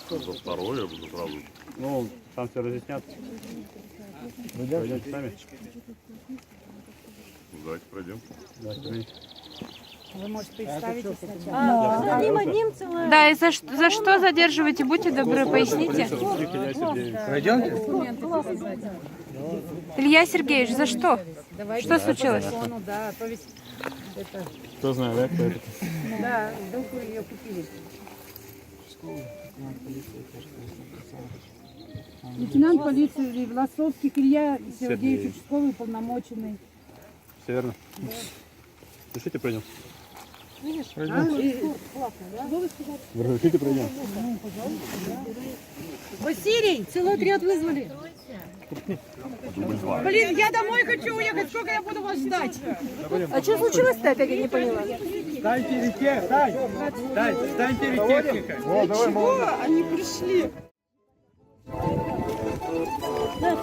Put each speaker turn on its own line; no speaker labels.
За второе я буду сразу.
Ну, там все разъяснят. Пойдемте сами.
Давайте пройдем.
Давайте, пройдем.
Вы можете представить сначала.
Да, и за что задерживаете? Будьте добры, поясните.
Пройдемте?
Илья Сергеевич, за что?
Давайте
Что случилось?
телефону, да, то есть это,
Кто знает, да, кто это?
да, вдруг вы ее купили. Лейтенант полиции Власовских Илья Сергеевич, участковый уполномоченный.
Все верно? Решите, пройдем. Разрешите, пройдем.
Василий, целый отряд вызвали. Блин, я домой хочу уехать, сколько я буду вас ждать? А что случилось-то, опять я не поняла?
Станьте реке, станьте реке.
Чего? Они пришли. Да,